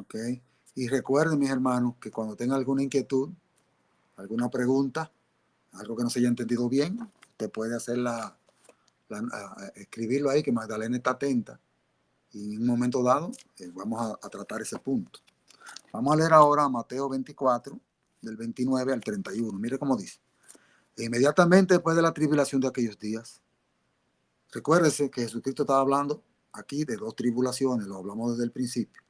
Ok. Y recuerden, mis hermanos, que cuando tengan alguna inquietud, alguna pregunta, algo que no se haya entendido bien, usted puede hacer escribirlo ahí, que Magdalena está atenta. Y en un momento dado vamos a tratar ese punto. Vamos a leer ahora Mateo 24, del 29 al 31. Mire cómo dice. E inmediatamente después de la tribulación de aquellos días, recuérdese que Jesucristo estaba hablando aquí de dos tribulaciones, lo hablamos desde el principio.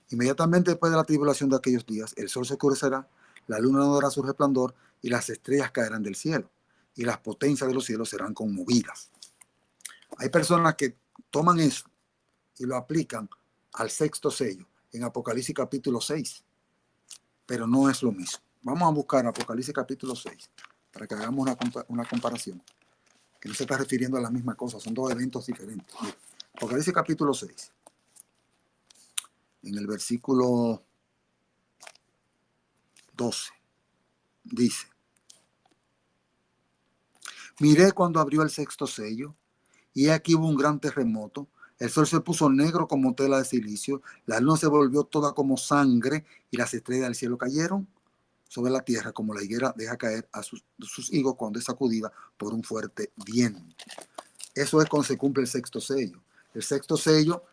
Inmediatamente después de la tribulación de aquellos días, el sol se oscurecerá, la luna no dará su resplandor y las estrellas caerán del cielo y las potencias de los cielos serán conmovidas. Hay personas que toman eso y lo aplican al sexto sello en Apocalipsis capítulo 6, pero no es lo mismo. Vamos a buscar Apocalipsis capítulo 6 para que hagamos una comparación, que no se está refiriendo a la misma cosa, son dos eventos diferentes. Mira, Apocalipsis capítulo 6, en el versículo 12, dice: miré cuando abrió el sexto sello, y aquí hubo un gran terremoto. El sol se puso negro como tela de silicio, la luna se volvió toda como sangre, y las estrellas del cielo cayeron sobre la tierra como la higuera deja caer a sus higos cuando es sacudida por un fuerte viento. Eso es cuando se cumple el sexto sello. El sexto sello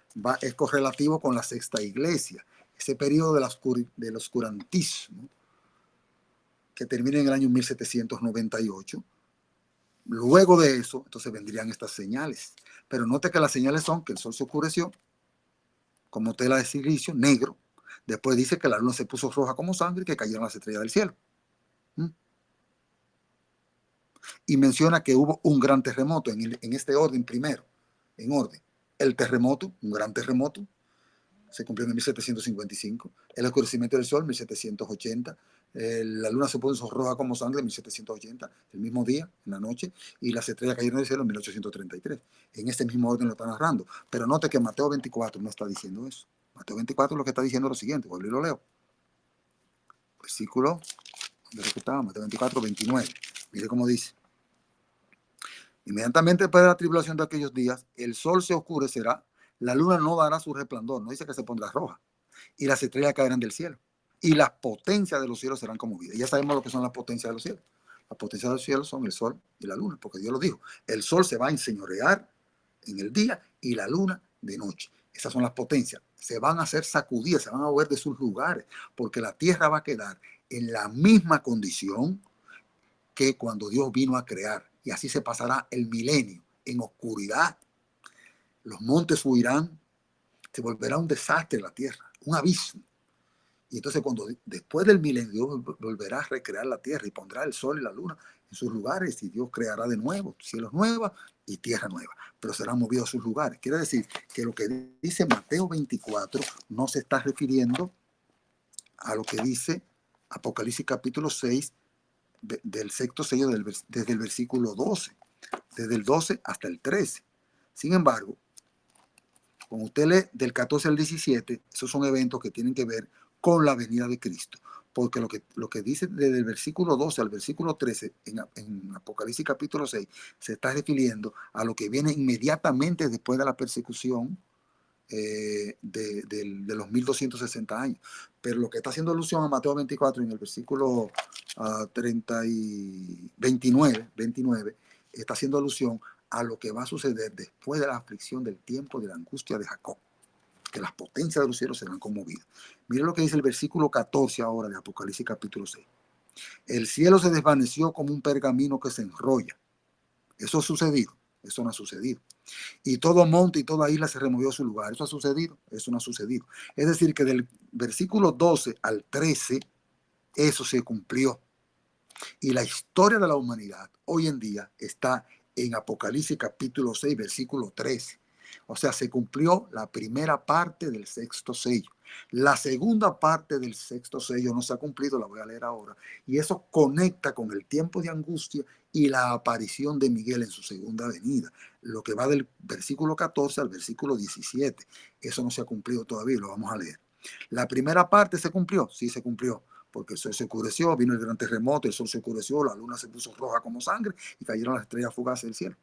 es correlativo con la sexta iglesia, ese periodo del oscurantismo que termina en el año 1798. Luego de eso, entonces vendrían estas señales. Pero note que las señales son que el sol se oscureció como tela de silicio, negro. Después dice que la luna se puso roja como sangre y que cayeron las estrellas del cielo. Y menciona que hubo un gran terremoto en este orden primero, en orden. El terremoto, un gran terremoto, se cumplió en 1755. El oscurecimiento del sol, 1780. La luna se puso roja como sangre en 1780, el mismo día, en la noche, y las estrellas cayeron del cielo en 1833. En este mismo orden lo está narrando. Pero note que Mateo 24 no está diciendo eso. Mateo 24 lo que está diciendo es lo siguiente, vuelvo y lo leo. Versículo, ¿dónde estaba? Mateo 24, 29. Mire cómo dice. Inmediatamente después de la tribulación de aquellos días, el sol se oscurecerá, la luna no dará su resplandor, no dice que se pondrá roja, y las estrellas caerán del cielo, y las potencias de los cielos serán conmovidas. Ya sabemos lo que son las potencias de los cielos. Las potencias de los cielos son el sol y la luna, porque Dios lo dijo. El sol se va a enseñorear en el día y la luna de noche. Esas son las potencias. Se van a hacer sacudidas, se van a mover de sus lugares, porque la tierra va a quedar en la misma condición que cuando Dios vino a crear. Y así se pasará el milenio en oscuridad. Los montes huirán, se volverá un desastre la tierra, un abismo. Y entonces cuando después del milenio Dios volverá a recrear la tierra y pondrá el sol y la luna en sus lugares y Dios creará de nuevo cielos nuevos y tierra nueva, pero serán movidos a sus lugares. Quiere decir que lo que dice Mateo 24 no se está refiriendo a lo que dice Apocalipsis capítulo 6 del sexto sello desde el versículo 12, desde el 12 hasta el 13. Sin embargo, cuando usted lee del 14 al 17, esos son eventos que tienen que ver con la venida de Cristo. Porque lo que dice desde el versículo 12 al versículo 13 en Apocalipsis capítulo 6 se está refiriendo a lo que viene inmediatamente después de la persecución de los 1260 años. Pero lo que está haciendo alusión a Mateo 24 en el versículo 30 y 29, está haciendo alusión a lo que va a suceder después de la aflicción del tiempo de la angustia de Jacob, que las potencias de los cielos serán conmovidas. Mire lo que dice el versículo 14 ahora de Apocalipsis capítulo 6. El cielo se desvaneció como un pergamino que se enrolla. Eso ha sucedido, eso no ha sucedido. Y todo monte y toda isla se removió a su lugar. ¿Eso ha sucedido? Eso no ha sucedido. Es decir, que del versículo 12 al 13, eso se cumplió. Y la historia de la humanidad hoy en día está en Apocalipsis capítulo 6, versículo 13. O sea, se cumplió la primera parte del sexto sello. La segunda parte del sexto sello no se ha cumplido, la voy a leer ahora. Y eso conecta con el tiempo de angustia y la aparición de Miguel en su segunda venida. Lo que va del versículo 14 al versículo 17. Eso no se ha cumplido todavía, lo vamos a leer. La primera parte se cumplió, sí se cumplió, porque el sol se oscureció, vino el gran terremoto, el sol se oscureció, la luna se puso roja como sangre y cayeron las estrellas fugaces del cielo.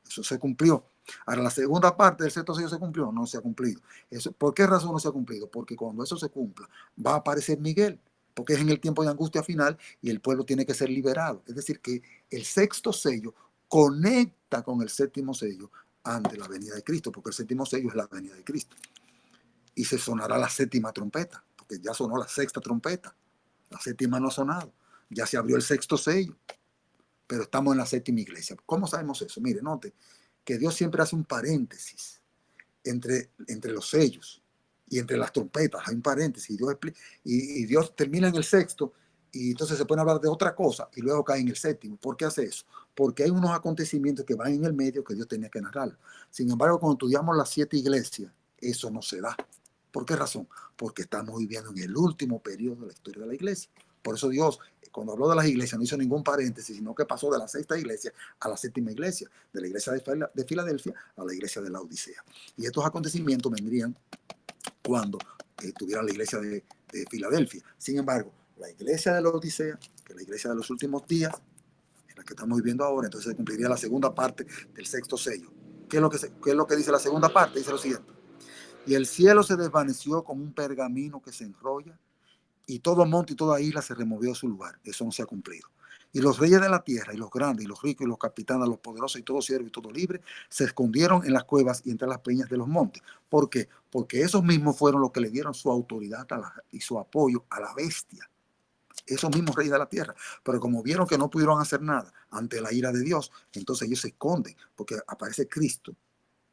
Eso se cumplió. Ahora, la segunda parte del sexto sello se cumplió, no se ha cumplido. Eso, ¿por qué razón no se ha cumplido? Porque cuando eso se cumpla, va a aparecer Miguel, porque es en el tiempo de angustia final y el pueblo tiene que ser liberado. Es decir, que el sexto sello conecta con el séptimo sello ante la venida de Cristo, porque el séptimo sello es la venida de Cristo. Y se sonará la séptima trompeta, porque ya sonó la sexta trompeta, la séptima no ha sonado, ya se abrió el sexto sello, pero estamos en la séptima iglesia. ¿Cómo sabemos eso? Mire, note que Dios siempre hace un paréntesis entre los sellos y entre las trompetas, hay un paréntesis, y Dios termina en el sexto, y entonces se puede hablar de otra cosa, y luego cae en el séptimo. ¿Por qué hace eso? Porque hay unos acontecimientos que van en el medio que Dios tenía que narrar. Sin embargo, cuando estudiamos las 7 iglesias, eso no se da. ¿Por qué razón? Porque estamos viviendo en el último periodo de la historia de la iglesia. Por eso Dios, cuando habló de las iglesias, no hizo ningún paréntesis, sino que pasó de la sexta iglesia a la séptima iglesia, de la iglesia de Filadelfia a la iglesia de la Odisea. Y estos acontecimientos vendrían cuando tuviera la iglesia de Filadelfia. Sin embargo, la iglesia de la Odisea, que es la iglesia de los últimos días, en la que estamos viviendo ahora, entonces se cumpliría la segunda parte del sexto sello. ¿Qué es lo que dice la segunda parte? Dice lo siguiente: y el cielo se desvaneció como un pergamino que se enrolla, y todo monte y toda isla se removió de su lugar. Eso no se ha cumplido. Y los reyes de la tierra, y los grandes, y los ricos, y los capitanes, los poderosos, y todo siervo, y todo libre, se escondieron en las cuevas y entre las peñas de los montes. ¿Por qué? Porque esos mismos fueron los que le dieron su autoridad y su apoyo a la bestia. Esos mismos reyes de la tierra. Pero como vieron que no pudieron hacer nada ante la ira de Dios, entonces ellos se esconden, porque aparece Cristo,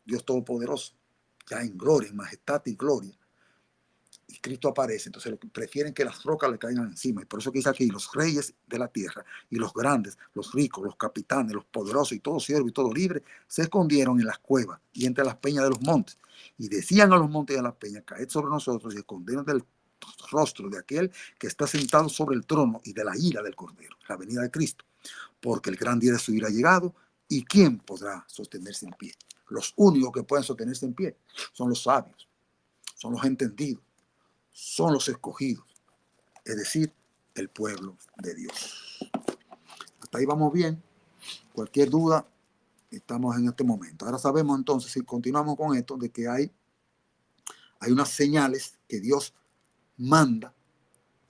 Dios Todopoderoso, ya en gloria, en majestad y gloria, y Cristo aparece, entonces prefieren que las rocas le caigan encima. Y por eso que dice aquí: los reyes de la tierra y los grandes, los ricos, los capitanes, los poderosos y todo siervo y todo libre se escondieron en las cuevas y entre las peñas de los montes. Y decían a los montes y a las peñas: caed sobre nosotros y escondernos del rostro de aquel que está sentado sobre el trono y de la ira del Cordero, la venida de Cristo. Porque el gran día de su ira ha llegado, y ¿quién podrá sostenerse en pie? Los únicos que pueden sostenerse en pie son los sabios, son los entendidos, son los escogidos, es decir, el pueblo de Dios. Hasta ahí vamos bien. Cualquier duda, estamos en este momento. Ahora sabemos entonces, si continuamos con esto, de que hay unas señales que Dios manda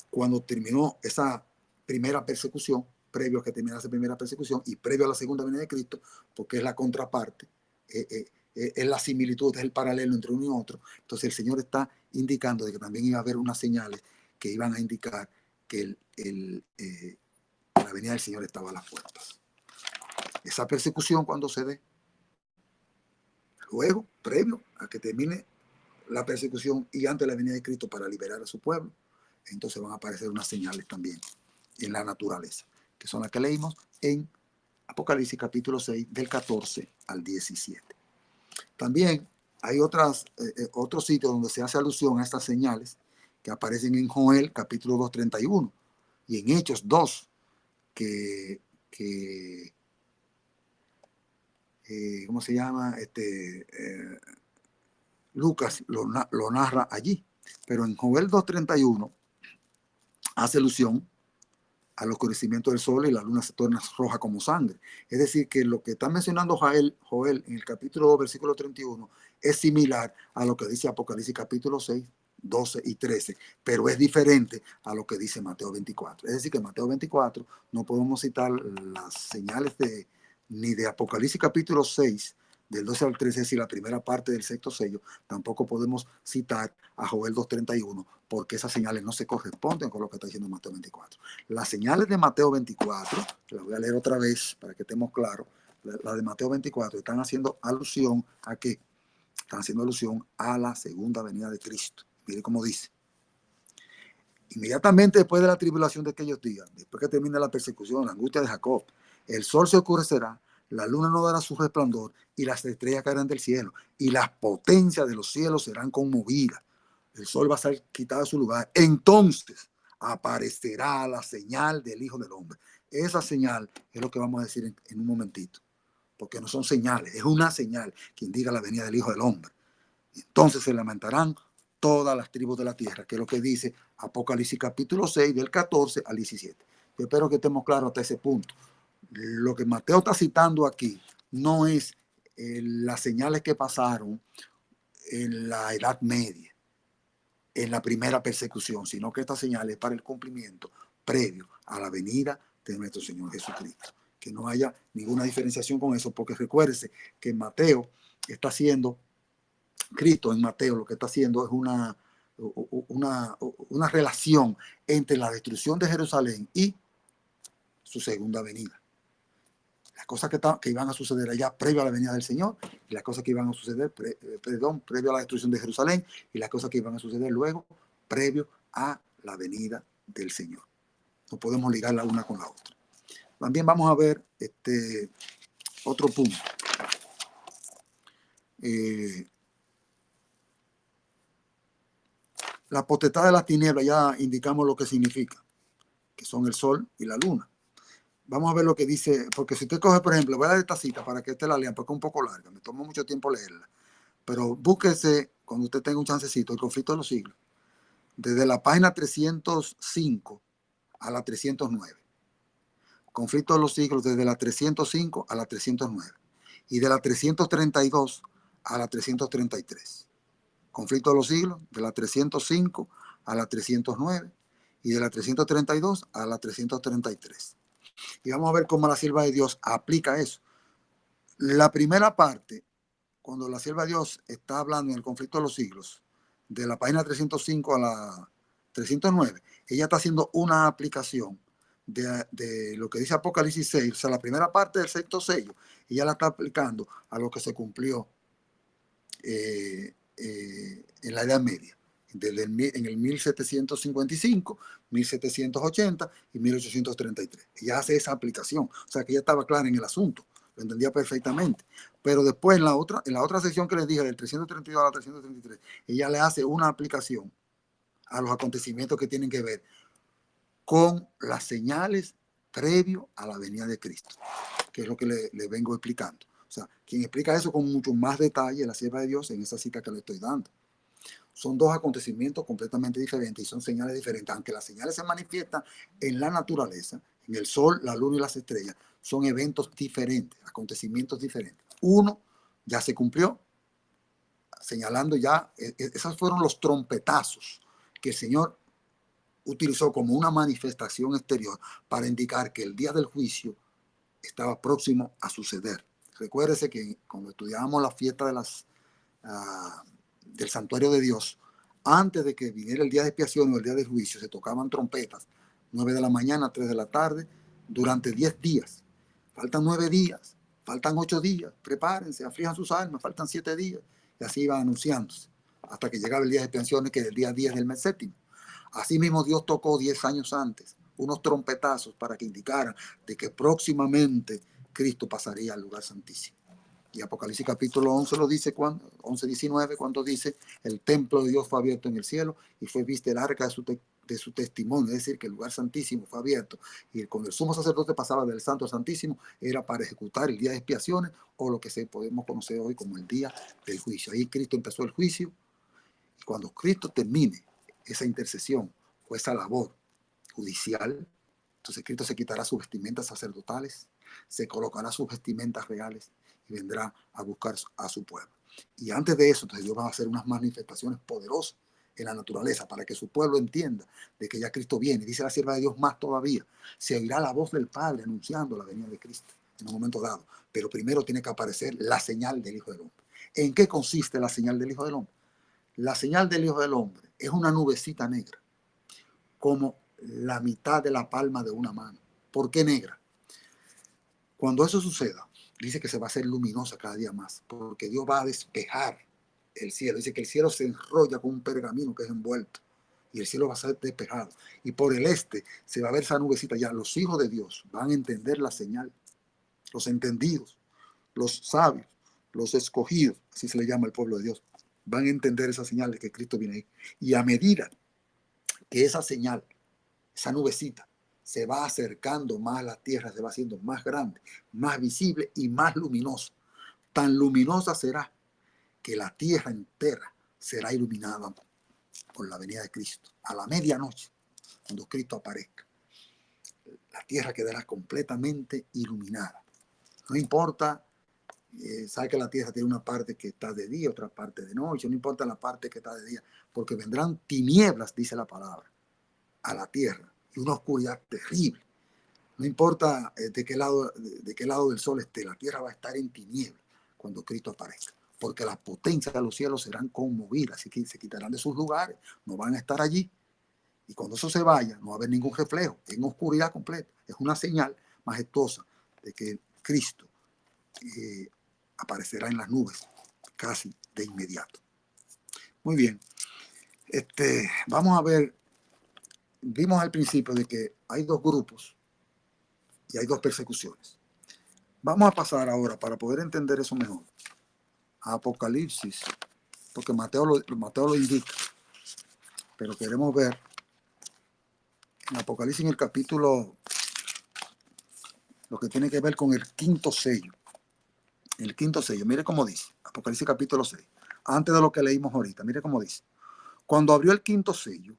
cuando terminó esa primera persecución, previo a que terminara esa primera persecución y previo a la segunda venida de Cristo, porque es la contraparte, es la similitud, es el paralelo entre uno y otro. Entonces el Señor está indicando de que también iba a haber unas señales que iban a indicar que la venida del Señor estaba a las puertas. Esa persecución, cuando se dé, luego, previo a que termine la persecución y antes de la venida de Cristo para liberar a su pueblo, entonces van a aparecer unas señales también en la naturaleza, que son las que leímos en Apocalipsis capítulo 6, del 14 al 17. También hay otros sitios donde se hace alusión a estas señales que aparecen en Joel capítulo 2, 31 y en Hechos 2, que ¿cómo se llama? Lucas lo narra allí. Pero en Joel 2:31 hace alusión al oscurecimiento del sol y la luna se torna roja como sangre. Es decir, que lo que está mencionando Joel en el capítulo 2, versículo 31, es similar a lo que dice Apocalipsis capítulo 6, 12 y 13, pero es diferente a lo que dice Mateo 24. Es decir, que en Mateo 24 no podemos citar las señales ni de Apocalipsis capítulo 6, del 12 al 13, es decir, la primera parte del sexto sello. Tampoco podemos citar a Joel 2:31, porque esas señales no se corresponden con lo que está diciendo Mateo 24. Las señales de Mateo 24, las voy a leer otra vez para que estemos claros, las de Mateo 24 están haciendo alusión a qué? Están haciendo alusión a la segunda venida de Cristo. Mire cómo dice: inmediatamente después de la tribulación de aquellos días, después que termine la persecución, la angustia de Jacob, el sol se oscurecerá, la luna no dará su resplandor, y las estrellas caerán del cielo, y las potencias de los cielos serán conmovidas. El sol va a ser quitado de su lugar. Entonces aparecerá la señal del Hijo del Hombre. Esa señal es lo que vamos a decir en un momentito, porque no son señales, es una señal que indica la venida del Hijo del Hombre. Entonces se lamentarán todas las tribus de la tierra, que es lo que dice Apocalipsis capítulo 6, del 14 al 17. Yo espero que estemos claros hasta ese punto. Lo que Mateo está citando aquí no es las señales que pasaron en la Edad Media, en la primera persecución, sino que esta señal es para el cumplimiento previo a la venida de nuestro Señor Jesucristo. Que no haya ninguna diferenciación con eso, porque recuérdese que en Mateo está haciendo, Cristo en Mateo lo que está haciendo es una relación entre la destrucción de Jerusalén y su segunda venida. Las cosas que iban a suceder allá previo a la venida del Señor y las cosas que iban a suceder, previo a la destrucción de Jerusalén y las cosas que iban a suceder luego previo a la venida del Señor. No podemos ligar la una con la otra. También vamos a ver otro punto. La potestad de las tinieblas ya indicamos lo que significa, que son el sol y la luna. Vamos a ver lo que dice, porque si usted coge, por ejemplo, voy a dar esta cita para que usted la lea, porque es un poco larga, me tomó mucho tiempo leerla. Pero búsquese, cuando usted tenga un chancecito, el conflicto de los siglos, desde la página 305 a la 309. Conflicto de los siglos desde la 305 a la 309. Y de la 332 a la 333. Conflicto de los siglos de la 305 a la 309 y de la 332 a la 333. Y vamos a ver cómo la sierva de Dios aplica eso. La primera parte, cuando la sierva de Dios está hablando en el conflicto de los siglos, de la página 305 a la 309, ella está haciendo una aplicación de lo que dice Apocalipsis 6, o sea, la primera parte del sexto sello, ella la está aplicando a lo que se cumplió en la Edad Media, en el 1755, 1780 y 1833. Ella hace esa aplicación, o sea que ella estaba clara en el asunto, lo entendía perfectamente. Pero después en la otra sección que les dije, del 332 a la 333, ella le hace una aplicación a los acontecimientos que tienen que ver con las señales previo a la venida de Cristo, que es lo que le vengo explicando. O sea, quien explica eso con mucho más detalle es la sierva de Dios en esa cita que le estoy dando. Son dos acontecimientos completamente diferentes y son señales diferentes. Aunque las señales se manifiestan en la naturaleza, en el sol, la luna y las estrellas, son eventos diferentes, acontecimientos diferentes. Uno ya se cumplió, señalando ya, esos fueron los trompetazos que el Señor utilizó como una manifestación exterior para indicar que el día del juicio estaba próximo a suceder. Recuérdese que cuando estudiábamos la fiesta de del santuario de Dios, antes de que viniera el día de expiación o el día de juicio, se tocaban trompetas, 9 de la mañana, 3 de la tarde, durante 10 días. Faltan 9 días, faltan 8 días, prepárense, aflijan sus almas, faltan 7 días. Y así iban anunciándose, hasta que llegaba el día de expiación, que es el día 10 del mes séptimo. Asimismo, Dios tocó 10 años antes unos trompetazos para que indicaran de que próximamente Cristo pasaría al lugar santísimo. Y Apocalipsis capítulo 11 lo dice, 11:19, cuando dice, el templo de Dios fue abierto en el cielo y fue vista el arca de su testimonio, es decir, que el lugar santísimo fue abierto. Y cuando el sumo sacerdote pasaba del santo al santísimo, era para ejecutar el día de expiaciones o lo que podemos conocer hoy como el día del juicio. Ahí Cristo empezó el juicio y cuando Cristo termine esa intercesión o esa labor judicial, entonces Cristo se quitará sus vestimentas sacerdotales, se colocará sus vestimentas reales y vendrá a buscar a su pueblo. Y antes de eso, entonces Dios va a hacer unas manifestaciones poderosas en la naturaleza para que su pueblo entienda de que ya Cristo viene. Dice la sierva de Dios más todavía, se oirá la voz del Padre anunciando la venida de Cristo en un momento dado. Pero primero tiene que aparecer la señal del Hijo del Hombre. ¿En qué consiste la señal del Hijo del Hombre? La señal del Hijo del Hombre es una nubecita negra, como la mitad de la palma de una mano. ¿Por qué negra? Cuando eso suceda, dice que se va a hacer luminosa cada día más, porque Dios va a despejar el cielo. Dice que el cielo se enrolla con un pergamino que es envuelto y el cielo va a ser despejado. Y por el este se va a ver esa nubecita ya. Los hijos de Dios van a entender la señal, los entendidos, los sabios, los escogidos, así se le llama al pueblo de Dios, van a entender esa señal de que Cristo viene ahí. Y a medida que esa señal, esa nubecita, se va acercando más a la tierra, se va haciendo más grande, más visible y más luminosa. Tan luminosa será que la tierra entera será iluminada por la venida de Cristo. A la medianoche, cuando Cristo aparezca, la tierra quedará completamente iluminada. No importa Sabe que la tierra tiene una parte que está de día, otra parte de noche, no importa la parte que está de día, porque vendrán tinieblas, dice la palabra, a la tierra, y una oscuridad terrible. No importa de qué lado del sol esté, la tierra va a estar en tinieblas cuando Cristo aparezca, porque las potencias de los cielos serán conmovidas y se quitarán de sus lugares, no van a estar allí. Y cuando eso se vaya, no va a haber ningún reflejo, en oscuridad completa. Es una señal majestuosa de que Cristo eh, aparecerá en las nubes casi de inmediato. Muy bien, vamos a ver, vimos al principio de que hay dos grupos y hay dos persecuciones. Vamos a pasar ahora, para poder entender eso mejor, a Apocalipsis, porque Mateo lo indica, pero queremos ver en Apocalipsis, en el capítulo, lo que tiene que ver con el quinto sello. El quinto sello, mire cómo dice, Apocalipsis capítulo 6, antes de lo que leímos ahorita, mire cómo dice. Cuando abrió el quinto sello,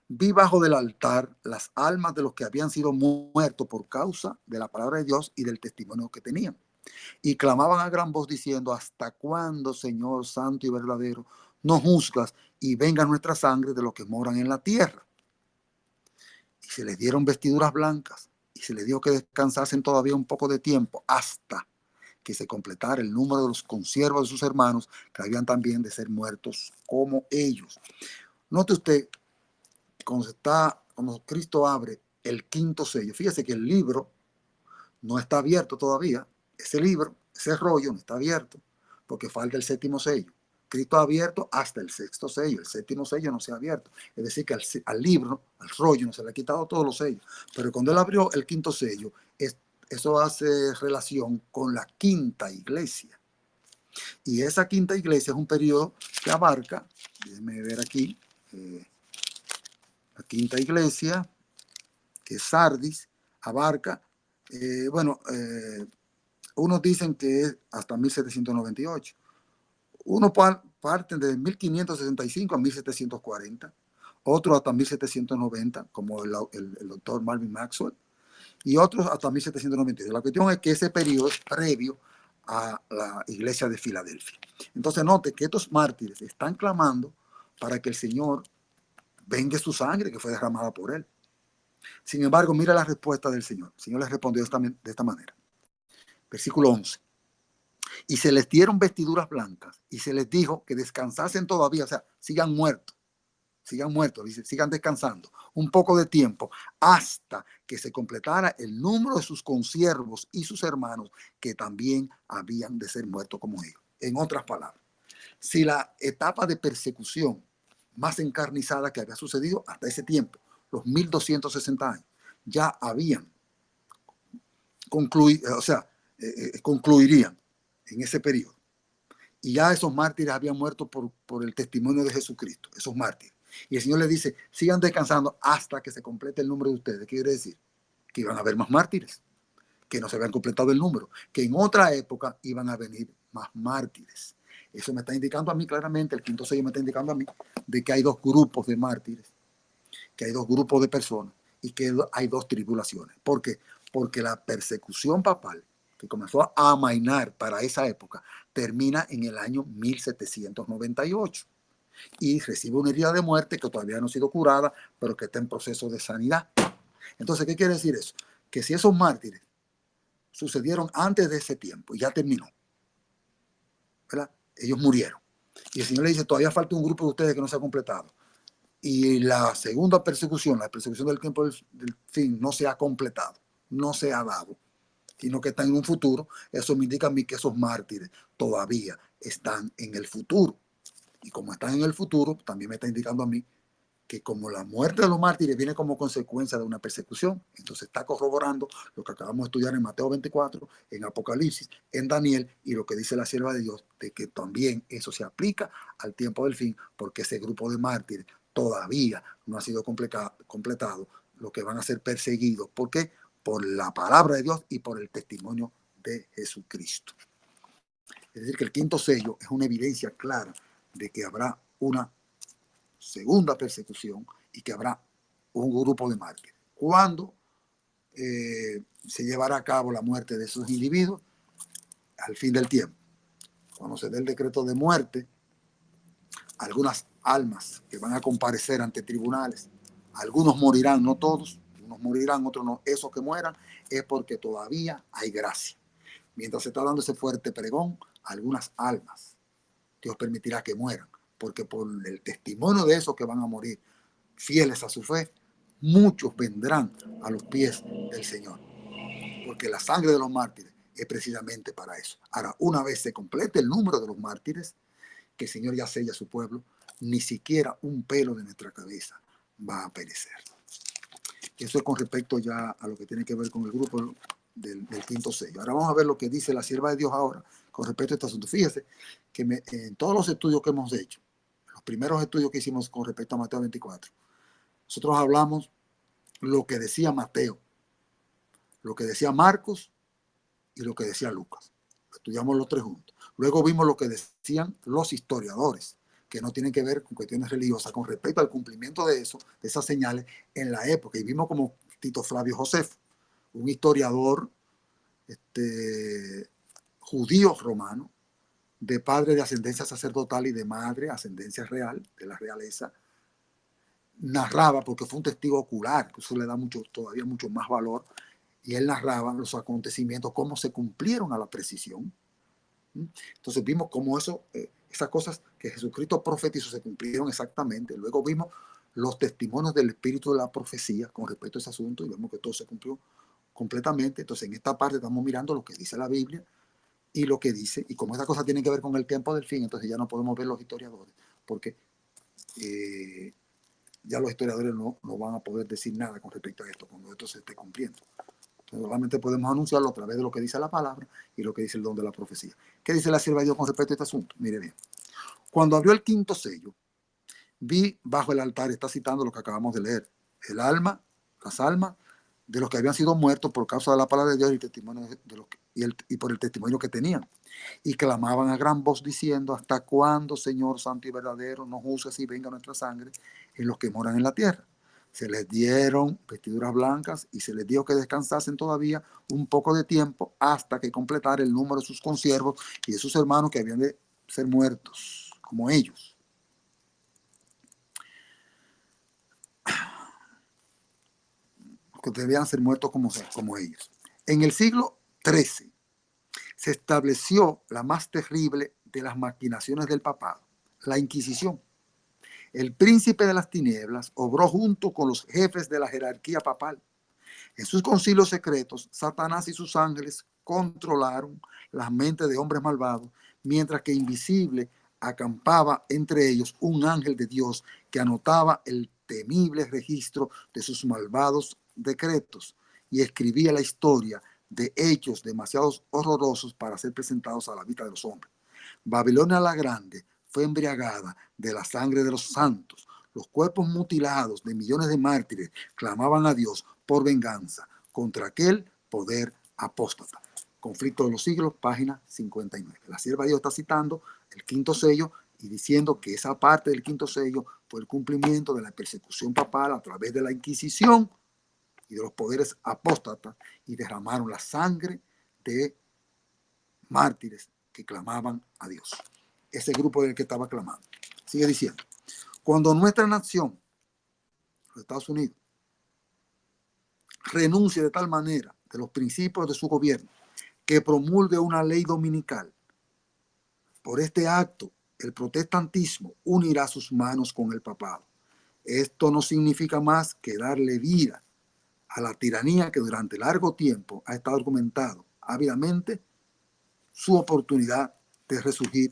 vi bajo del altar las almas de los que habían sido muertos por causa de la palabra de Dios y del testimonio que tenían. Y clamaban a gran voz diciendo: ¿hasta cuándo, Señor santo y verdadero, no juzgas y venga nuestra sangre de los que moran en la tierra? Y se les dieron vestiduras blancas y se les dio que descansasen todavía un poco de tiempo hasta que se completara el número de los consiervos de sus hermanos, que habían también de ser muertos como ellos. Note usted, cuando Cristo abre el quinto sello, fíjese que el libro no está abierto todavía. Ese libro, ese rollo no está abierto, porque falta el séptimo sello. Cristo ha abierto hasta el sexto sello, el séptimo sello no se ha abierto. Es decir, que al libro, al rollo, no se le ha quitado todos los sellos. Pero cuando él abrió el quinto sello, eso hace relación con la quinta iglesia. Y esa quinta iglesia es un periodo que abarca, déjenme ver aquí, la quinta iglesia, que es Sardis, abarca, unos dicen que es hasta 1798. Unos parten de 1565 a 1740, otros hasta 1790, como el doctor Marvin Maxwell, y otros hasta 1792. La cuestión es que ese periodo es previo a la iglesia de Filadelfia. Entonces note que estos mártires están clamando para que el Señor vengue su sangre que fue derramada por él. Sin embargo, mira la respuesta del Señor. El Señor les respondió de esta manera. Versículo 11. Y se les dieron vestiduras blancas y se les dijo que descansasen todavía, o sea, sigan muertos, dice, sigan descansando un poco de tiempo hasta que se completara el número de sus consiervos y sus hermanos que también habían de ser muertos como ellos. En otras palabras, si la etapa de persecución más encarnizada que había sucedido hasta ese tiempo, los 1260 años, ya habían concluido, o sea, concluirían en ese periodo. Y ya esos mártires habían muerto por el testimonio de Jesucristo, esos mártires. Y el Señor les dice, sigan descansando hasta que se complete el número de ustedes. ¿Qué quiere decir? Que iban a haber más mártires, que no se habían completado el número, que en otra época iban a venir más mártires. Eso me está indicando a mí claramente, el quinto sello me está indicando a mí, de que hay dos grupos de mártires, que hay dos grupos de personas y que hay dos tribulaciones. ¿Por qué? Porque la persecución papal, que comenzó a amainar para esa época, termina en el año 1798 y recibe una herida de muerte que todavía no ha sido curada, pero que está en proceso de sanidad. Entonces, ¿qué quiere decir eso? Que si esos mártires sucedieron antes de ese tiempo y ya terminó, ¿verdad? Ellos murieron. Y el Señor le dice, todavía falta un grupo de ustedes que no se ha completado. Y la segunda persecución, la persecución del tiempo del fin, no se ha completado, no se ha dado, sino que está en un futuro. Eso me indica a mí que esos mártires todavía están en el futuro. Y como están en el futuro, también me está indicando a mí que como la muerte de los mártires viene como consecuencia de una persecución, entonces está corroborando lo que acabamos de estudiar en Mateo 24, en Apocalipsis, en Daniel, y lo que dice la sierva de Dios, de que también eso se aplica al tiempo del fin, porque ese grupo de mártires todavía no ha sido completado, lo que van a ser perseguidos. ¿Por qué? Por la palabra de Dios y por el testimonio de Jesucristo. Es decir, que el quinto sello es una evidencia clara de que habrá una segunda persecución y que habrá un grupo de mártires. ¿Cuándo se llevará a cabo la muerte de esos individuos? al fin del tiempo, cuando se dé el decreto de muerte, algunas almas que van a comparecer ante tribunales, algunos morirán, no todos, unos morirán, otros no. Esos que mueran es porque todavía hay gracia. Mientras se está dando ese fuerte pregón, algunas almas Dios permitirá que mueran, porque por el testimonio de esos que van a morir fieles a su fe, muchos vendrán a los pies del Señor, porque la sangre de los mártires es precisamente para eso. Ahora, una vez se complete el número de los mártires, que el Señor ya sella a su pueblo, ni siquiera un pelo de nuestra cabeza va a perecer. Eso es con respecto ya a lo que tiene que ver con el grupo del quinto sello. Ahora vamos a ver lo que dice la sierva de Dios ahora con respecto a este asunto. Fíjese que en todos los estudios que hemos hecho, los primeros estudios que hicimos con respecto a Mateo 24, nosotros hablamos lo que decía Mateo, lo que decía Marcos y lo que decía Lucas. Estudiamos los tres juntos. Luego vimos lo que decían los historiadores, que no tienen que ver con cuestiones religiosas, con respecto al cumplimiento de eso, de esas señales en la época. Y vimos como Tito Flavio Josefo, un historiador judío romano, de padre de ascendencia sacerdotal y de madre ascendencia real, de la realeza, narraba, porque fue un testigo ocular, que eso le da todavía mucho más valor, y él narraba los acontecimientos, cómo se cumplieron a la precisión. Entonces vimos cómo esas cosas que Jesucristo profetizó se cumplieron exactamente. Luego vimos los testimonios del espíritu de la profecía con respecto a ese asunto y vemos que todo se cumplió completamente. Entonces en esta parte estamos mirando lo que dice la Biblia y lo que dice, y como esta cosa tiene que ver con el tiempo del fin, entonces ya no podemos ver los historiadores, porque ya los historiadores no van a poder decir nada con respecto a esto cuando esto se esté cumpliendo. Solamente podemos anunciarlo a través de lo que dice la palabra y lo que dice el don de la profecía. ¿Qué dice la sierva de Dios con respecto a este asunto? Mire bien. Cuando abrió el quinto sello, vi bajo el altar, está citando lo que acabamos de leer, las almas de los que habían sido muertos por causa de la palabra de Dios y, el testimonio y por el testimonio que tenían. Y clamaban a gran voz diciendo: ¿hasta cuándo, Señor santo y verdadero, no juzgues y venga nuestra sangre en los que moran en la tierra? Se les dieron vestiduras blancas y se les dijo que descansasen todavía un poco de tiempo hasta que completara el número de sus consiervos y de sus hermanos que habían de ser muertos, como ellos. Que debían ser muertos como ellos. En el siglo XIII se estableció la más terrible de las maquinaciones del papado, la Inquisición. El príncipe de las tinieblas obró junto con los jefes de la jerarquía papal. En sus concilios secretos, Satanás y sus ángeles controlaron las mentes de hombres malvados, mientras que invisible acampaba entre ellos un ángel de Dios que anotaba el temible registro de sus malvados decretos y escribía la historia de hechos demasiado horrorosos para ser presentados a la vista de los hombres. Babilonia la Grande fue embriagada de la sangre de los santos. Los cuerpos mutilados de millones de mártires clamaban a Dios por venganza contra aquel poder apóstata. Conflicto de los siglos, página 59. La sierva de Dios está citando el quinto sello y diciendo que esa parte del quinto sello fue el cumplimiento de la persecución papal a través de la Inquisición y de los poderes apóstatas, y derramaron la sangre de mártires que clamaban a Dios. Ese grupo del que estaba clamando. Sigue diciendo: cuando nuestra nación, los Estados Unidos, renuncie de tal manera de los principios de su gobierno que promulgue una ley dominical, por este acto el protestantismo unirá sus manos con el papado. Esto no significa más que darle vida a la tiranía que durante largo tiempo ha estado argumentado ávidamente su oportunidad de resurgir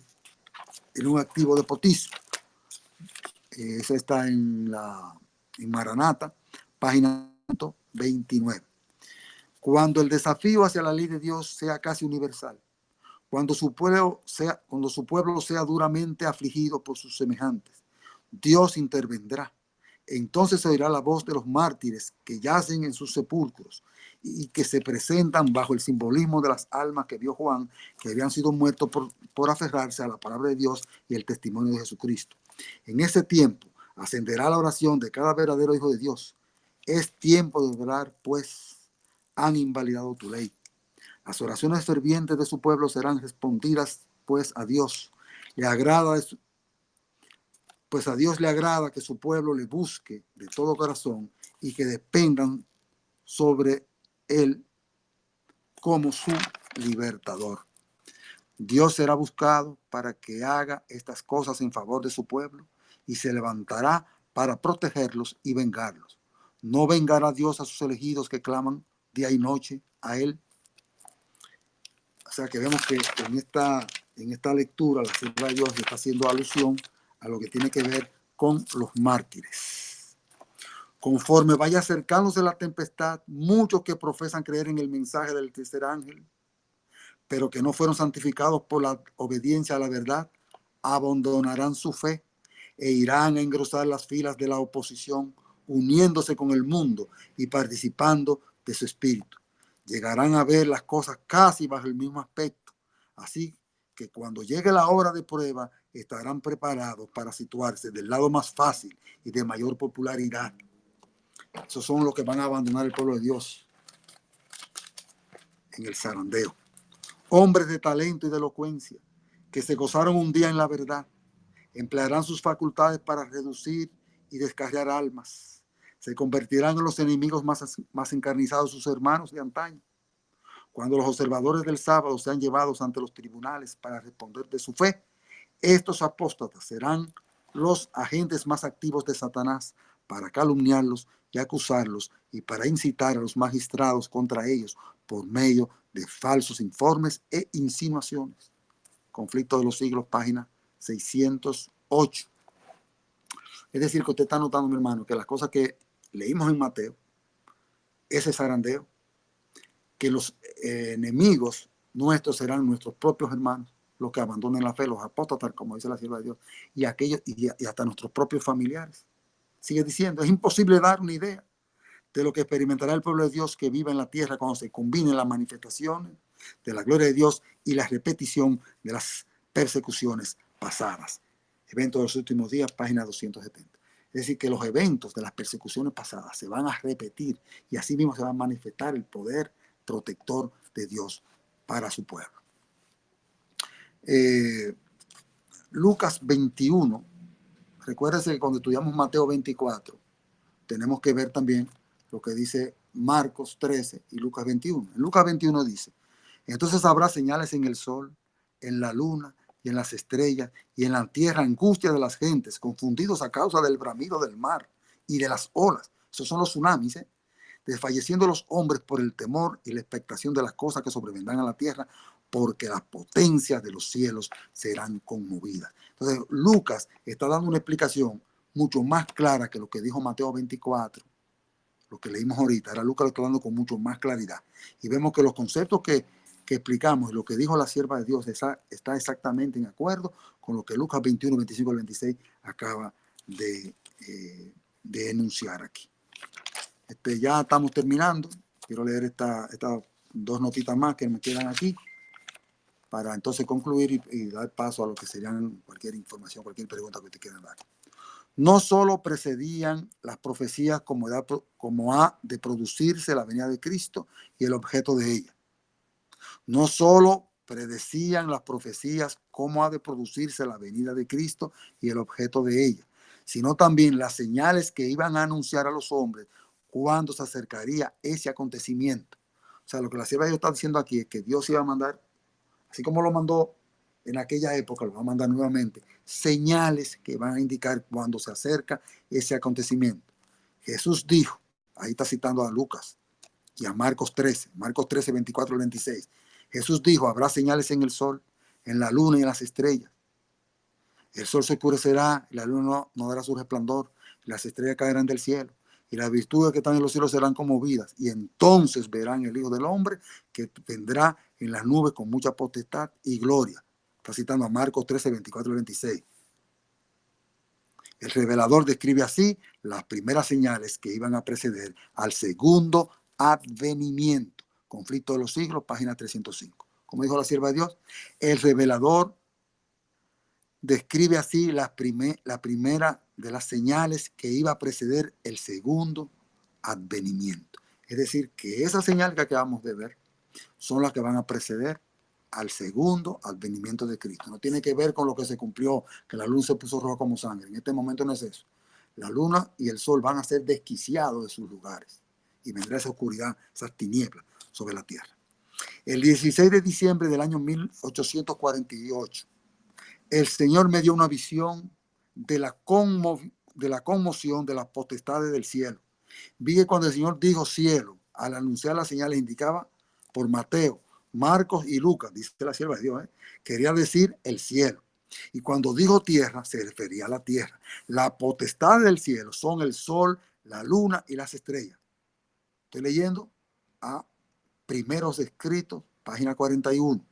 en un activo despotismo. Esa está en Maranata, página 29. Cuando el desafío hacia la ley de Dios sea casi universal, cuando su pueblo sea duramente afligido por sus semejantes, Dios intervendrá. Entonces se oirá la voz de los mártires que yacen en sus sepulcros y que se presentan bajo el simbolismo de las almas que vio Juan, que habían sido muertos por aferrarse a la palabra de Dios y el testimonio de Jesucristo. En ese tiempo ascenderá la oración de cada verdadero hijo de Dios. Es tiempo de orar, pues han invalidado tu ley. Las oraciones fervientes de su pueblo serán respondidas, pues a Dios le agrada, pues a Dios le agrada que su pueblo le busque de todo corazón y que dependan sobre él como su libertador. Dios será buscado para que haga estas cosas en favor de su pueblo y se levantará para protegerlos y vengarlos. No vengará Dios a sus elegidos que claman día y noche a él. O sea que vemos que en esta lectura la sierva de Dios está haciendo alusión a lo que tiene que ver con los mártires. Conforme vaya acercándose la tempestad, muchos que profesan creer en el mensaje del tercer ángel, pero que no fueron santificados por la obediencia a la verdad, abandonarán su fe e irán a engrosar las filas de la oposición, uniéndose con el mundo y participando de su espíritu. Llegarán a ver las cosas casi bajo el mismo aspecto. Así que cuando llegue la hora de prueba, estarán preparados para situarse del lado más fácil y de mayor popularidad. Esos son los que van a abandonar el pueblo de Dios en el zarandeo. Hombres de talento y de elocuencia, que se gozaron un día en la verdad, emplearán sus facultades para reducir y descarriar almas. Se convertirán en los enemigos más encarnizados de sus hermanos de antaño. Cuando los observadores del sábado sean llevados ante los tribunales para responder de su fe, estos apóstatas serán los agentes más activos de Satanás para calumniarlos y acusarlos y para incitar a los magistrados contra ellos por medio de falsos informes e insinuaciones. Conflicto de los siglos, página 608. Es decir, que usted está notando, mi hermano, que las cosas que leímos en Mateo, ese zarandeo, que los enemigos nuestros serán nuestros propios hermanos, los que abandonen la fe, los apóstatas, como dice la sierva de Dios, y aquellos y hasta nuestros propios familiares. Sigue diciendo, es imposible dar una idea de lo que experimentará el pueblo de Dios que viva en la tierra cuando se combinen las manifestaciones de la gloria de Dios y la repetición de las persecuciones pasadas. Evento de los últimos días, página 270. Es decir, que los eventos de las persecuciones pasadas se van a repetir y así mismo se va a manifestar el poder protector de Dios para su pueblo. Lucas 21. Recuérdese que cuando estudiamos Mateo 24, tenemos que ver también lo que dice Marcos 13 y Lucas 21. En Lucas 21 dice, entonces habrá señales en el sol, en la luna y en las estrellas y en la tierra angustia de las gentes, confundidos a causa del bramido del mar y de las olas. Esos son los tsunamis, desfalleciendo los hombres por el temor y la expectación de las cosas que sobrevendrán a la tierra, porque las potencias de los cielos serán conmovidas. Entonces, Lucas está dando una explicación mucho más clara que lo que dijo Mateo 24, lo que leímos ahorita. Ahora Lucas lo está dando con mucho más claridad. Y vemos que los conceptos que explicamos y lo que dijo la sierva de Dios está exactamente en acuerdo con lo que Lucas 21, 25 al 26 acaba de enunciar aquí. Ya estamos terminando. Quiero leer estas dos notitas más que me quedan aquí para entonces concluir y dar paso a lo que serían cualquier información, cualquier pregunta que te quieran dar. No solo precedían las profecías como ha de producirse la venida de Cristo y el objeto de ella. No solo predecían las profecías cómo ha de producirse la venida de Cristo y el objeto de ella, sino también las señales que iban a anunciar a los hombres cuando se acercaría ese acontecimiento. O sea, lo que la sierva de Dios está diciendo aquí es que Dios iba a mandar, así como lo mandó en aquella época, lo va a mandar nuevamente, señales que van a indicar cuando se acerca ese acontecimiento. Jesús dijo, ahí está citando a Lucas y a Marcos 13, 24 al 26. Jesús dijo, habrá señales en el sol, en la luna y en las estrellas. El sol se oscurecerá, y la luna no dará su resplandor, y las estrellas caerán del cielo, y las virtudes que están en los cielos serán conmovidas, y entonces verán el Hijo del Hombre que vendrá en las nubes con mucha potestad y gloria. Está citando a Marcos 13, 24 y 26. El revelador describe así las primeras señales que iban a preceder al segundo advenimiento. Conflicto de los siglos, página 305. Como dijo la sierva de Dios, el revelador describe así la primera de las señales que iba a preceder el segundo advenimiento. Es decir, que esa señal que acabamos de ver son las que van a preceder al segundo advenimiento de Cristo. No tiene que ver con lo que se cumplió, que la luz se puso roja como sangre. En este momento no es eso. La luna y el sol van a ser desquiciados de sus lugares y vendrá esa oscuridad, esas tinieblas sobre la tierra. El 16 de diciembre del año 1848, el Señor me dio una visión de la conmoción de las potestades del cielo. Vi que cuando el Señor dijo cielo, al anunciar las señales indicaba por Mateo, Marcos y Lucas, dice la sierva de Dios, quería decir el cielo. Y cuando dijo tierra, se refería a la tierra. La potestad del cielo son el sol, la luna y las estrellas. Estoy leyendo a Primeros Escritos, página 41.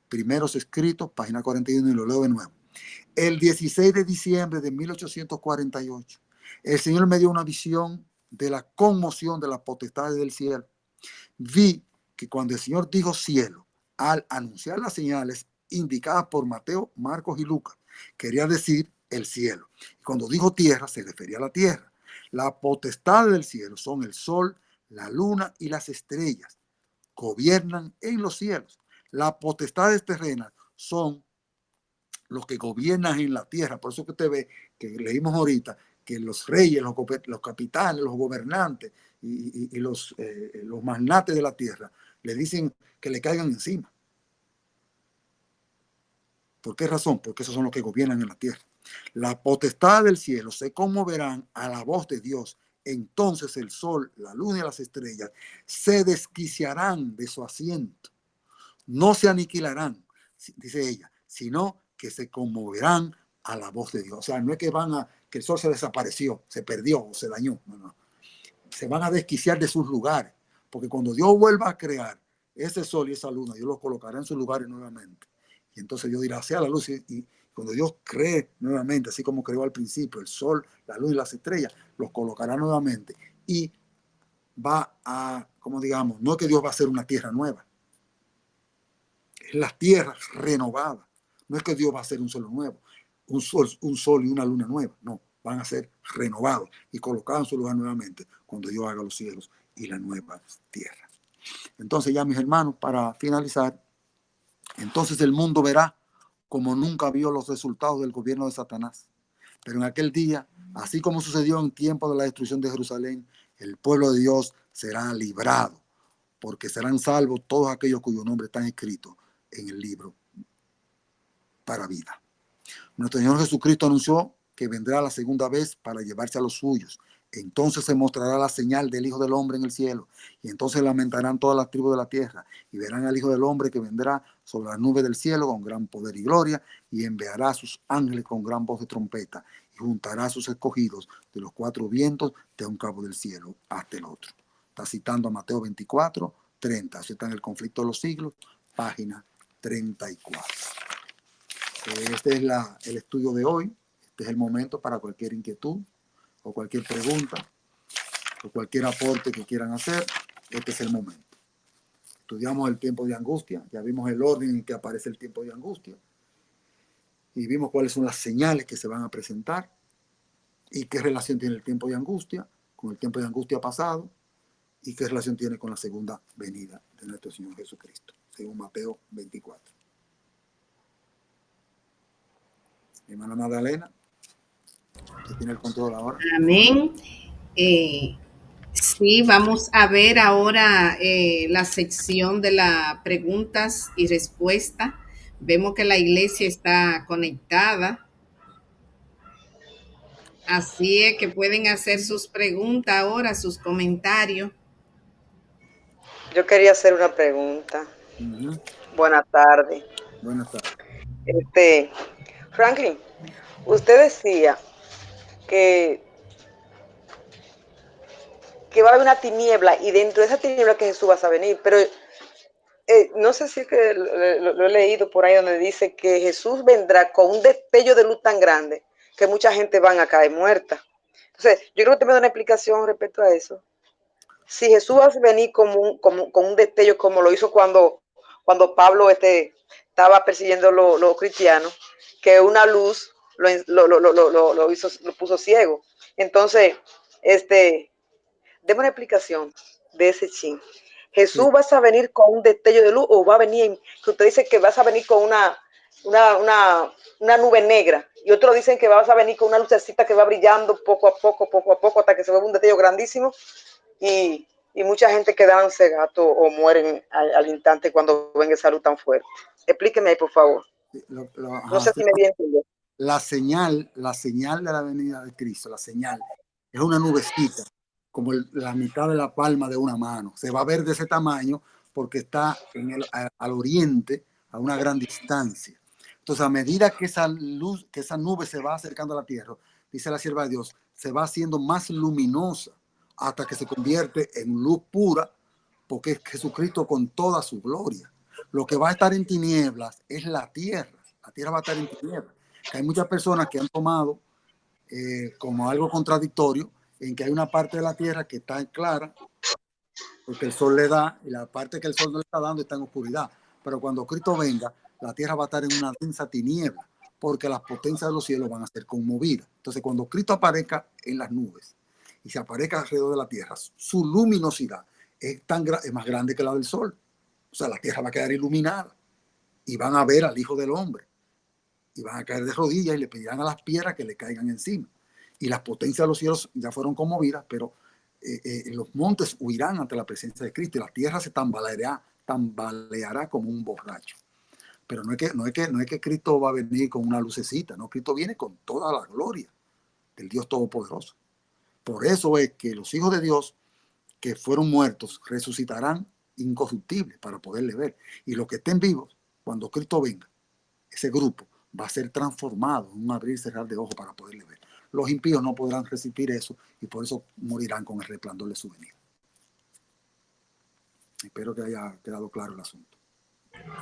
Primeros Escritos, página 41, y lo leo de nuevo. El 16 de diciembre de 1848, el Señor me dio una visión de la conmoción de las potestades del cielo. Vi que cuando el Señor dijo cielo, al anunciar las señales indicadas por Mateo, Marcos y Lucas, quería decir el cielo. Cuando dijo tierra, se refería a la tierra. La potestad del cielo son el sol, la luna y las estrellas. Gobiernan en los cielos. Las potestades terrenas son los que gobiernan en la tierra. Por eso que usted ve, que leímos ahorita, que los reyes, los capitanes, los gobernantes y los magnates de la tierra le dicen que le caigan encima. ¿Por qué razón? Porque esos son los que gobiernan en la tierra. La potestad del cielo se conmoverán a la voz de Dios. Entonces el sol, la luna y las estrellas se desquiciarán de su asiento. No se aniquilarán, dice ella, sino que se conmoverán a la voz de Dios. O sea, no es que que el sol se desapareció, se perdió o se dañó. No, no. Se van a desquiciar de sus lugares. Porque cuando Dios vuelva a crear ese sol y esa luna, Dios los colocará en sus lugares nuevamente. Y entonces Dios dirá, sea la luz. Y cuando Dios cree nuevamente, así como creó al principio, el sol, la luz y las estrellas, los colocará nuevamente. Y va a, como digamos, no es que Dios va a hacer una tierra nueva. Es la tierra renovada. No es que Dios va a hacer un solo nuevo, un sol y una luna nueva. No, van a ser renovados y colocados en su lugar nuevamente cuando Dios haga los cielos y la nueva tierra. Entonces ya, mis hermanos, para finalizar, entonces el mundo verá como nunca vio los resultados del gobierno de Satanás. Pero en aquel día, así como sucedió en tiempo de la destrucción de Jerusalén, el pueblo de Dios será librado, porque serán salvos todos aquellos cuyo nombre están escritos en el libro para vida. Nuestro Señor Jesucristo anunció que vendrá la segunda vez para llevarse a los suyos. Entonces se mostrará la señal del Hijo del Hombre en el cielo, y entonces lamentarán todas las tribus de la tierra, y verán al Hijo del Hombre que vendrá sobre las nubes del cielo con gran poder y gloria, y enviará a sus ángeles con gran voz de trompeta, y juntará a sus escogidos de los cuatro vientos de un cabo del cielo hasta el otro. Está citando a Mateo 24, 30. Así está en el conflicto de los siglos, página 34. Este es el estudio de hoy. Este es el momento para cualquier inquietud o cualquier pregunta o cualquier aporte que quieran hacer. Este es el momento. Estudiamos el tiempo de angustia. Ya vimos el orden en que aparece el tiempo de angustia. Y vimos cuáles son las señales que se van a presentar y qué relación tiene el tiempo de angustia con el tiempo de angustia pasado y qué relación tiene con la segunda venida de nuestro Señor Jesucristo, según Mateo 24. Hermana Magdalena, usted tiene el control ahora. Amén. Sí, vamos a ver ahora la sección de las preguntas y respuestas. Vemos que la iglesia está conectada, así es que pueden hacer sus preguntas ahora, sus comentarios. Yo quería hacer una pregunta. Buenas tardes. Buenas tardes. Franklin, usted decía que va a haber una tiniebla y dentro de esa tiniebla que Jesús va a venir, pero no sé si es que lo he leído por ahí donde dice que Jesús vendrá con un destello de luz tan grande que mucha gente van a caer muerta. Entonces, yo creo que usted me da una explicación respecto a eso. Si Jesús va a venir con un destello como lo hizo cuando Pablo estaba persiguiendo los cristianos, que una luz lo puso ciego. Entonces, deme una explicación de ese chin. Jesús, ¿vas a venir con un destello de luz o va a venir, que usted dice que vas a venir con una, una nube negra y otros dicen que vas a venir con una lucecita que va brillando poco a poco, hasta que se ve un destello grandísimo y mucha gente quedan cegados o mueren al instante cuando ven esa luz tan fuerte? Explíqueme ahí, por favor. No sé si me di a entender. La señal de la venida de Cristo, la señal, es una nubecita, como la mitad de la palma de una mano. Se va a ver de ese tamaño porque está al oriente, a una gran distancia. Entonces, a medida que esa luz, que esa nube se va acercando a la tierra, dice la sierva de Dios, se va haciendo más luminosa hasta que se convierte en luz pura, porque es Jesucristo con toda su gloria. Lo que va a estar en tinieblas es la tierra va a estar en tinieblas. Que hay muchas personas que han tomado como algo contradictorio en que hay una parte de la tierra que está clara porque el sol le da y la parte que el sol no le está dando está en oscuridad. Pero cuando Cristo venga, la tierra va a estar en una densa tiniebla porque las potencias de los cielos van a ser conmovidas. Entonces, cuando Cristo aparezca en las nubes y se aparezca alrededor de la tierra, su luminosidad es más grande que la del sol. O sea, la tierra va a quedar iluminada y van a ver al Hijo del Hombre y van a caer de rodillas y le pedirán a las piedras que le caigan encima. Y las potencias de los cielos ya fueron conmovidas, pero los montes huirán ante la presencia de Cristo y la tierra se tambaleará como un borracho. Pero no es que Cristo va a venir con una lucecita, no, Cristo viene con toda la gloria del Dios Todopoderoso. Por eso es que los hijos de Dios que fueron muertos resucitarán incorruptibles para poderle ver. Y los que estén vivos, cuando Cristo venga, ese grupo va a ser transformado en un abrir y cerrar de ojos para poderle ver. Los impíos no podrán recibir eso y por eso morirán con el resplandor de su venida. Espero que haya quedado claro el asunto.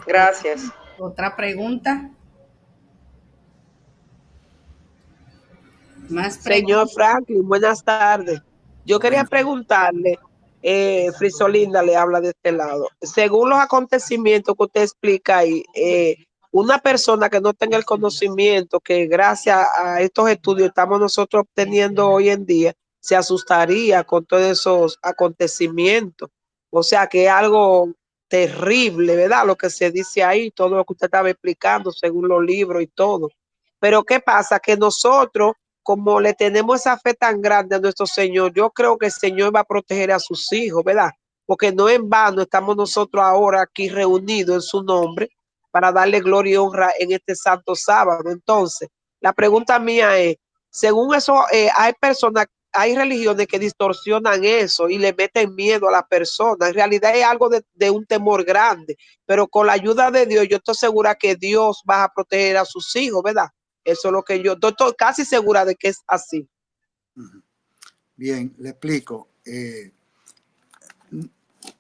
Gracias. ¿Otra pregunta? Más Señor Franklin, buenas tardes. Yo quería preguntarle, Frisolinda le habla de este lado. Según los acontecimientos que usted explica ahí, una persona que no tenga el conocimiento que gracias a estos estudios estamos nosotros obteniendo hoy en día, se asustaría con todos esos acontecimientos. O sea que es algo terrible, ¿verdad? Lo que se dice ahí, todo lo que usted estaba explicando según los libros y todo. Pero ¿qué pasa? Que nosotros, como le tenemos esa fe tan grande a nuestro Señor, yo creo que el Señor va a proteger a sus hijos, ¿verdad? Porque no en vano estamos nosotros ahora aquí reunidos en su nombre para darle gloria y honra en este santo sábado. Entonces, la pregunta mía es, según eso, hay personas, hay religiones que distorsionan eso y le meten miedo a la persona. En realidad es algo de un temor grande, pero con la ayuda de Dios, yo estoy segura que Dios va a proteger a sus hijos, ¿verdad? Eso es lo que yo estoy casi segura de que es así. Bien, le explico.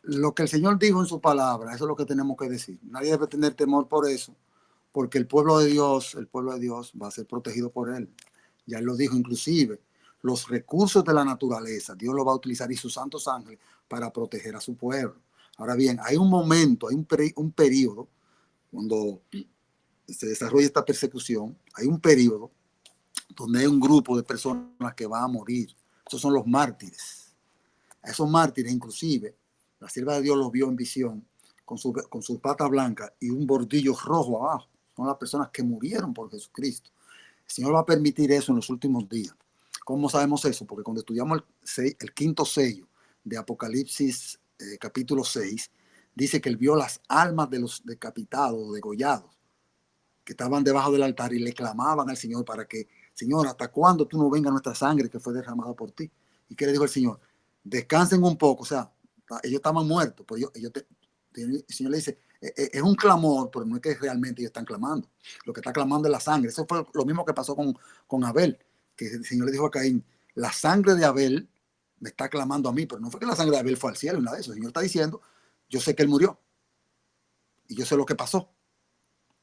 Lo que el Señor dijo en su palabra, eso es lo que tenemos que decir. Nadie debe tener temor por eso, porque el pueblo de Dios va a ser protegido por Él. Ya Él lo dijo, inclusive los recursos de la naturaleza, Dios lo va a utilizar y sus santos ángeles para proteger a su pueblo. Ahora bien, hay un momento, hay un periodo cuando se desarrolla esta persecución, hay un periodo donde hay un grupo de personas que va a morir. Esos son los mártires. A esos mártires, inclusive, la sierva de Dios los vio en visión con su pata blanca y un bordillo rojo abajo. Son las personas que murieron por Jesucristo. El Señor va a permitir eso en los últimos días. ¿Cómo sabemos eso? Porque cuando estudiamos el quinto sello de Apocalipsis capítulo 6, dice que Él vio las almas de los decapitados, degollados, que estaban debajo del altar y le clamaban al Señor para que, Señor, ¿hasta cuándo tú no vengas nuestra sangre que fue derramada por ti? ¿Y qué le dijo el Señor? Descansen un poco, o sea, ellos estaban muertos, pero el Señor le dice, es un clamor, pero no es que realmente ellos están clamando. Lo que está clamando es la sangre. Eso fue lo mismo que pasó con Abel, que el Señor le dijo a Caín, la sangre de Abel me está clamando a mí, pero no fue que la sangre de Abel fue al cielo, nada de eso. El Señor está diciendo, yo sé que él murió y yo sé lo que pasó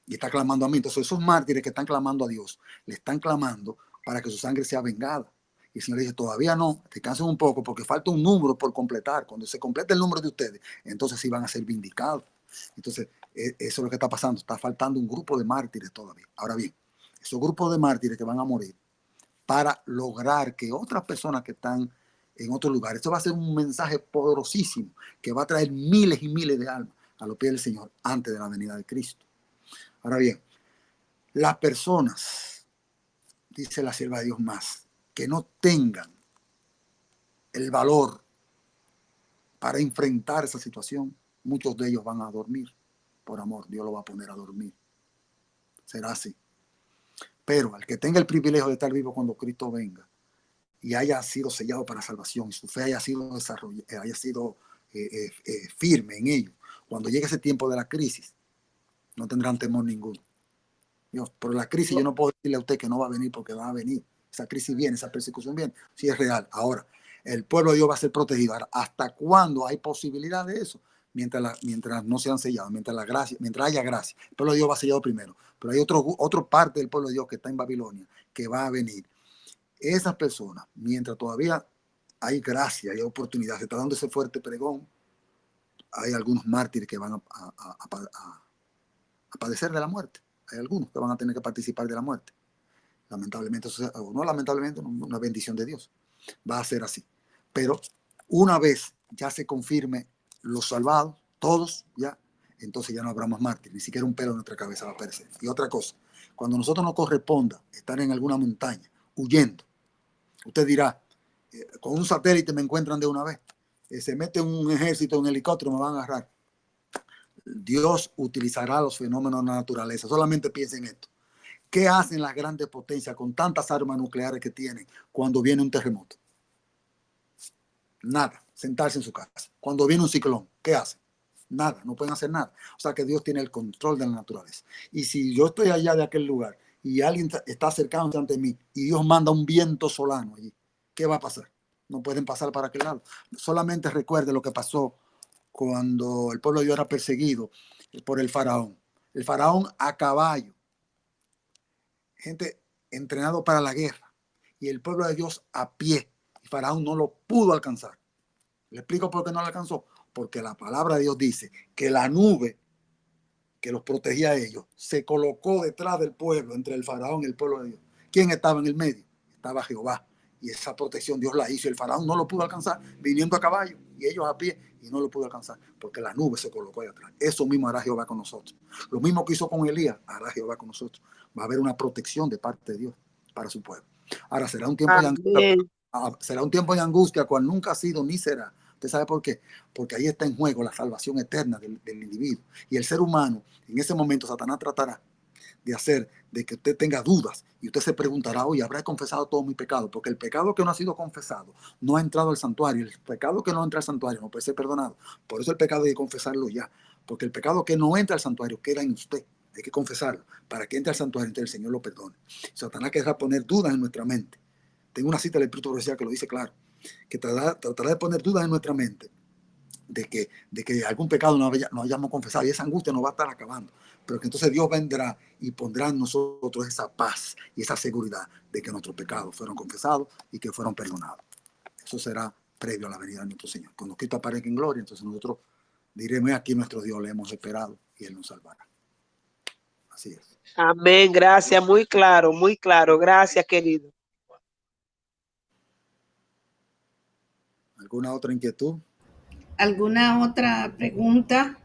y está clamando a mí. Entonces esos mártires que están clamando a Dios, le están clamando para que su sangre sea vengada. Y el Señor le dice, todavía no, descansen un poco porque falta un número por completar. Cuando se complete el número de ustedes, entonces sí van a ser vindicados. Entonces, eso es lo que está pasando. Está faltando un grupo de mártires todavía. Ahora bien, esos grupos de mártires que van a morir para lograr que otras personas que están en otro lugar. Esto va a ser un mensaje poderosísimo que va a traer miles y miles de almas a los pies del Señor antes de la venida de Cristo. Ahora bien, las personas, dice la sierva de Dios más, que no tengan el valor para enfrentar esa situación, muchos de ellos van a dormir. Por amor, Dios lo va a poner a dormir. Será así. Pero al que tenga el privilegio de estar vivo cuando Cristo venga y haya sido sellado para salvación y su fe haya sido firme en ello, cuando llegue ese tiempo de la crisis, no tendrán temor ninguno. Dios, pero la crisis yo no puedo decirle a usted que no va a venir, porque va a venir. Esa crisis viene, esa persecución viene. Sí, es real. Ahora, el pueblo de Dios va a ser protegido. Ahora, ¿hasta cuándo hay posibilidad de eso? Mientras no sean sellados, mientras haya gracia. El pueblo de Dios va sellado primero. Pero hay otra parte del pueblo de Dios que está en Babilonia, que va a venir. Esas personas, mientras todavía hay gracia, hay oportunidad, se está dando ese fuerte pregón, hay algunos mártires que van a padecer de la muerte. Hay algunos que van a tener que participar de la muerte. Lamentablemente, o no lamentablemente, una bendición de Dios. Va a ser así. Pero una vez ya se confirme los salvados, todos ya, entonces ya no habrá más mártires, ni siquiera un pelo en nuestra cabeza va a aparecer. Y otra cosa, cuando a nosotros nos corresponda estar en alguna montaña, huyendo, usted dirá, con un satélite me encuentran de una vez, se mete un ejército, un helicóptero, me van a agarrar. Dios utilizará los fenómenos de la naturaleza. Solamente piensen en esto. ¿Qué hacen las grandes potencias con tantas armas nucleares que tienen cuando viene un terremoto? Nada, sentarse en su casa. Cuando viene un ciclón, ¿qué hacen? Nada, no pueden hacer nada. O sea que Dios tiene el control de la naturaleza. Y si yo estoy allá de aquel lugar y alguien está acercándose ante mí y Dios manda un viento solano allí, ¿qué va a pasar? No pueden pasar para aquel lado. Solamente recuerde lo que pasó cuando el pueblo de Dios era perseguido por el faraón. El faraón a caballo, gente entrenado para la guerra, y el pueblo de Dios a pie. Y faraón no lo pudo alcanzar. ¿Le explico por qué no lo alcanzó? Porque la palabra de Dios dice que la nube que los protegía a ellos se colocó detrás del pueblo, entre el faraón y el pueblo de Dios. ¿Quién estaba en el medio? Estaba Jehová. Y esa protección Dios la hizo. El faraón no lo pudo alcanzar viniendo a caballo y ellos a pie, y no lo pudo alcanzar porque la nube se colocó ahí atrás. Eso mismo hará Jehová con nosotros. Lo mismo que hizo con Elías, hará Jehová con nosotros. Va a haber una protección de parte de Dios para su pueblo. Ahora será un tiempo de angustia, cual nunca ha sido ni será. ¿Usted sabe por qué? Porque ahí está en juego la salvación eterna del individuo. Y el ser humano, en ese momento, Satanás tratará de hacer de que usted tenga dudas y usted se preguntará, oye, ¿habrá confesado todo mi pecado? Porque el pecado que no ha sido confesado no ha entrado al santuario. El pecado que no entra al santuario no puede ser perdonado. Por eso el pecado hay que confesarlo ya. Porque el pecado que no entra al santuario queda en usted. Hay que confesarlo para que entre al santuario, entonces el Señor lo perdone. Satanás querrá poner dudas en nuestra mente. Tengo una cita del Espíritu Profecía que lo dice claro, que tratará de poner dudas en nuestra mente de que algún pecado no hayamos confesado, y esa angustia nos va a estar acabando. Pero que entonces Dios vendrá y pondrá en nosotros esa paz y esa seguridad de que nuestros pecados fueron confesados y que fueron perdonados. Eso será previo a la venida de nuestro Señor. Cuando Cristo aparezca en gloria, entonces nosotros diremos, aquí nuestro Dios le hemos esperado y Él nos salvará. Así es. Amén, gracias, muy claro, gracias, querido. ¿Alguna otra inquietud? ¿Alguna otra pregunta?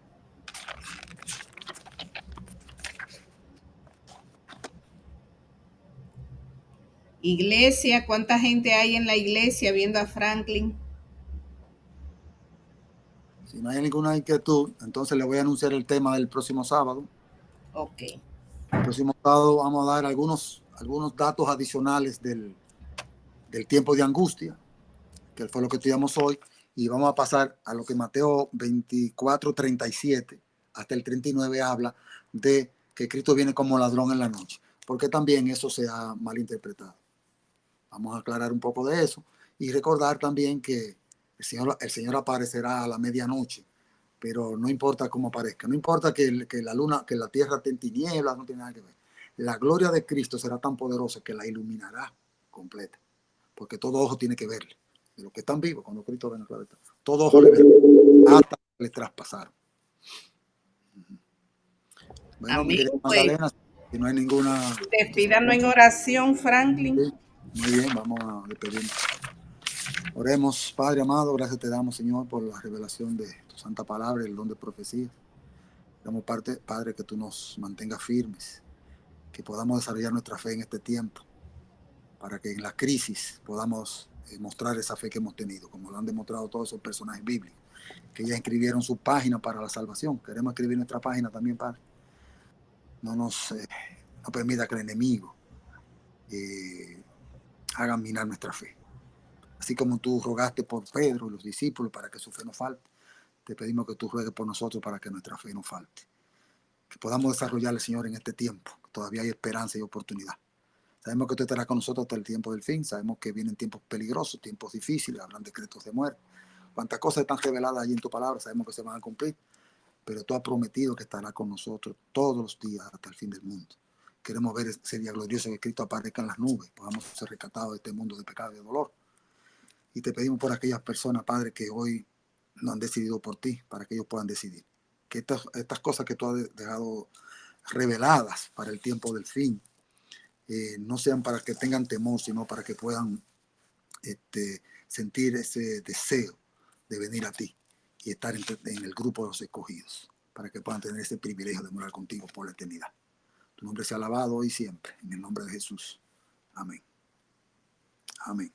Iglesia, ¿cuánta gente hay en la iglesia viendo a Franklin? Si no hay ninguna inquietud, entonces le voy a anunciar el tema del próximo sábado. Ok. El próximo sábado vamos a dar algunos datos adicionales del tiempo de angustia, que fue lo que estudiamos hoy, y vamos a pasar a lo que Mateo 24:37 hasta el 39 habla de que Cristo viene como ladrón en la noche, porque también eso se ha malinterpretado. Vamos a aclarar un poco de eso y recordar también que el Señor aparecerá a la medianoche, pero no importa cómo aparezca, no importa que la tierra esté en tinieblas, no tiene nada que ver. La gloria de Cristo será tan poderosa que la iluminará completa, porque todo ojo tiene que verle. De los que están vivos, cuando Cristo venga, todo ojo le verá, hasta que le traspasaron. Bueno, mi querida Magdalena, si no hay ninguna... Despídanos en oración, Franklin. Sí, muy bien, vamos a despedirnos. Oremos. Padre amado, gracias te damos, Señor, por la revelación de tu santa palabra y el don de profecía. Damos parte, Padre, que tú nos mantengas firmes, que podamos desarrollar nuestra fe en este tiempo, para que en la crisis podamos mostrar esa fe que hemos tenido, como lo han demostrado todos esos personajes bíblicos, que ya escribieron su página para la salvación. Queremos escribir nuestra página también, Padre. No permita que el enemigo haga minar nuestra fe. Así como tú rogaste por Pedro y los discípulos para que su fe no falte, te pedimos que tú ruegues por nosotros para que nuestra fe no falte. Que podamos desarrollarle, Señor, en este tiempo. Todavía hay esperanza y oportunidad. Sabemos que tú estarás con nosotros hasta el tiempo del fin. Sabemos que vienen tiempos peligrosos, tiempos difíciles, habrán decretos de muerte. Cuántas cosas están reveladas allí en tu palabra, sabemos que se van a cumplir. Pero tú has prometido que estarás con nosotros todos los días hasta el fin del mundo. Queremos ver ese día glorioso que Cristo aparezca en las nubes. Podamos ser rescatados de este mundo de pecado y de dolor. Y te pedimos por aquellas personas, Padre, que hoy no han decidido por ti, para que ellos puedan decidir. Que estas cosas que tú has dejado reveladas para el tiempo del fin, no sean para que tengan temor, sino para que puedan sentir ese deseo de venir a ti y estar en el grupo de los escogidos, para que puedan tener ese privilegio de morar contigo por la eternidad. Tu nombre sea alabado hoy y siempre, en el nombre de Jesús. Amén. Amén.